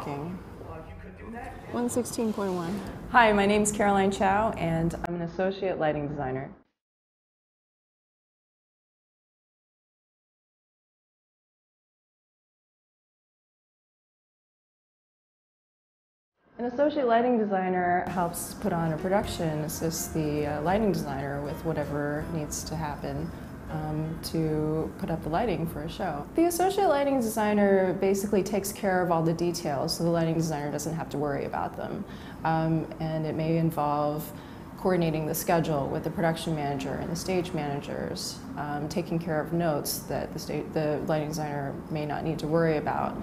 working. 116.1. Hi, my name is Caroline Chao, and I'm an associate lighting designer. An associate lighting designer helps put on a production, assists the lighting designer with whatever needs to happen to put up the lighting for a show. The associate lighting designer basically takes care of all the details, so the lighting designer doesn't have to worry about them. And it may involve coordinating the schedule with the production manager and the stage managers, taking care of notes that the lighting designer may not need to worry about,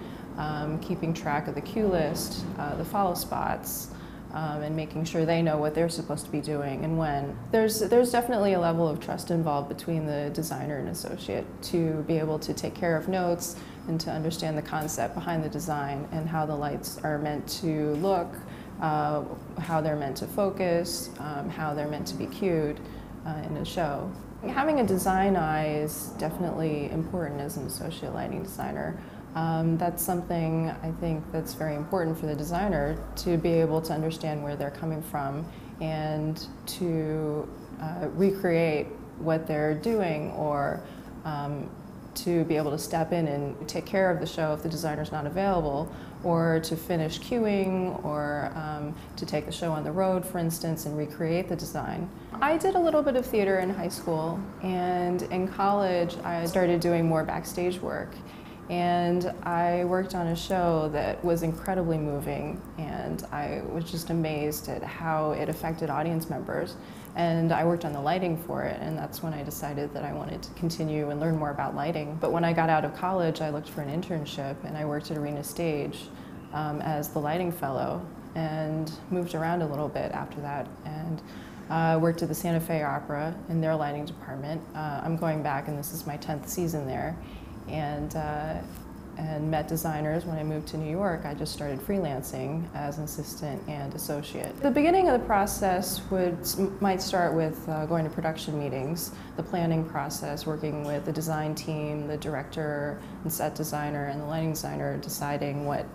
keeping track of the cue list, the follow spots, and making sure they know what they're supposed to be doing and when. There's definitely a level of trust involved between the designer and associate to be able to take care of notes and to understand the concept behind the design and how the lights are meant to look, how they're meant to focus, how they're meant to be cued in a show. Having a design eye is definitely important as an associate lighting designer. That's something I think that's very important for the designer to be able to understand where they're coming from and to recreate what they're doing, or to be able to step in and take care of the show if the designer's not available, or to finish cueing, or to take the show on the road, for instance, and recreate the design. I did a little bit of theater in high school, and in college I started doing more backstage work. And I worked on a show that was incredibly moving, and I was just amazed at how it affected audience members. And I worked on the lighting for it, and that's when I decided that I wanted to continue and learn more about lighting. But when I got out of college, I looked for an internship, and I worked at Arena Stage as the lighting fellow, and moved around a little bit after that. And worked at the Santa Fe Opera in their lighting department. I'm going back, and this is my 10th season there. And met designers. When I moved to New York, I just started freelancing as an assistant and associate. The beginning of the process might start with going to production meetings, the planning process, working with the design team, the director and set designer and the lighting designer, deciding what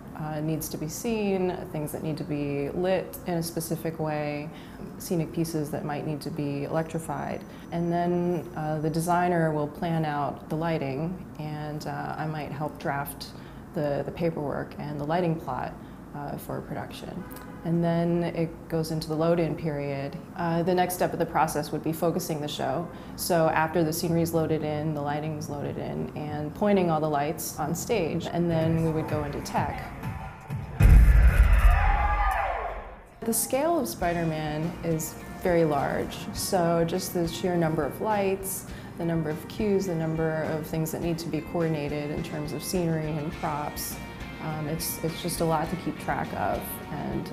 needs to be seen, things that need to be lit in a specific way, scenic pieces that might need to be electrified. And then the designer will plan out the lighting, and I might help draft the paperwork and the lighting plot for production. And then it goes into the load-in period. The next step of the process would be focusing the show. So after the scenery is loaded in, the lighting is loaded in, and pointing all the lights on stage, and then we would go into tech. The scale of Spider-Man is very large, so just the sheer number of lights, the number of cues, the number of things that need to be coordinated in terms of scenery and props. It's just a lot to keep track of, and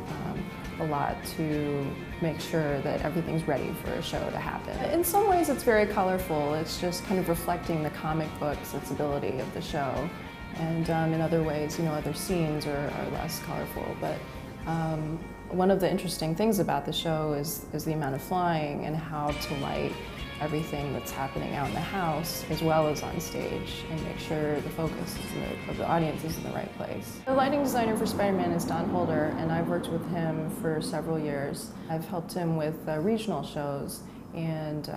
a lot to make sure that everything's ready for a show to happen. In some ways it's very colorful. It's just kind of reflecting the comic book sensibility of the show. And in other ways, other scenes are less colorful. But one of the interesting things about the show is the amount of flying and how to light everything that's happening out in the house as well as on stage, and make sure the focus of the audience is in the right place. The lighting designer for Spider-Man is Don Holder, and I've worked with him for several years. I've helped him with regional shows and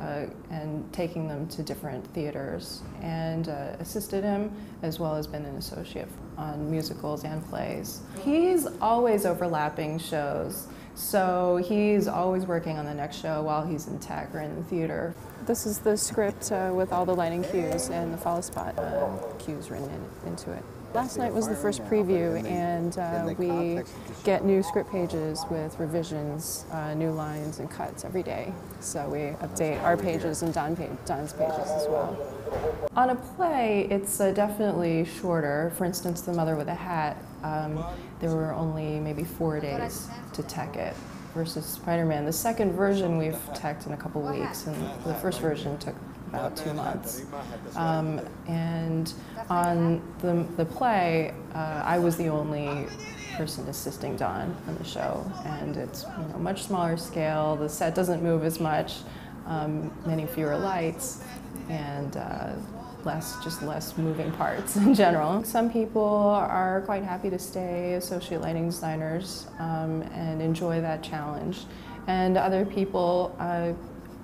taking them to different theaters, and assisted him, as well as been an associate on musicals and plays. He's always overlapping shows, so he's always working on the next show while he's in tech or in the theater. This is the script with all the lighting cues and the follow spot cues written into it. Last night was the first preview, and we get new script pages with revisions, new lines and cuts every day. So we update our pages and Don's pages as well. On a play, it's definitely shorter. For instance, The Mother with a Hat, there were only maybe 4 days to tech it, versus Spider-Man. The second version we've teched in a couple weeks, and the first version took about 2 months. And on the play, I was the only person assisting Don on the show, and it's much smaller scale. The set doesn't move as much, many fewer lights, and less moving parts in general. Some people are quite happy to stay associate lighting designers and enjoy that challenge, and other people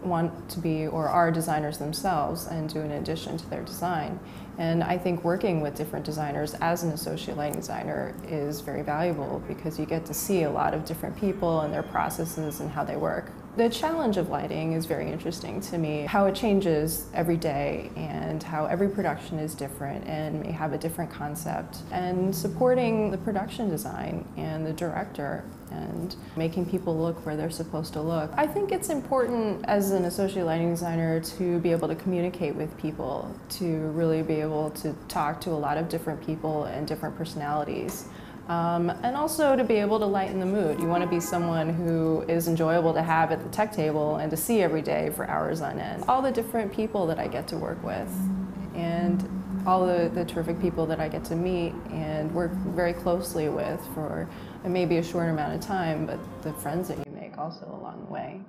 want to be or are designers themselves and do an addition to their design. And I think working with different designers as an associate lighting designer is very valuable because you get to see a lot of different people and their processes and how they work. The challenge of lighting is very interesting to me, how it changes every day and how every production is different and may have a different concept. And supporting the production design and the director and making people look where they're supposed to look. I think it's important as an associate lighting designer to be able to communicate with people, to really be able to talk to a lot of different people and different personalities. And also to be able to lighten the mood. You want to be someone who is enjoyable to have at the tech table and to see every day for hours on end. All the different people that I get to work with and all the terrific people that I get to meet and work very closely with for maybe a short amount of time, but the friends that you make also along the way.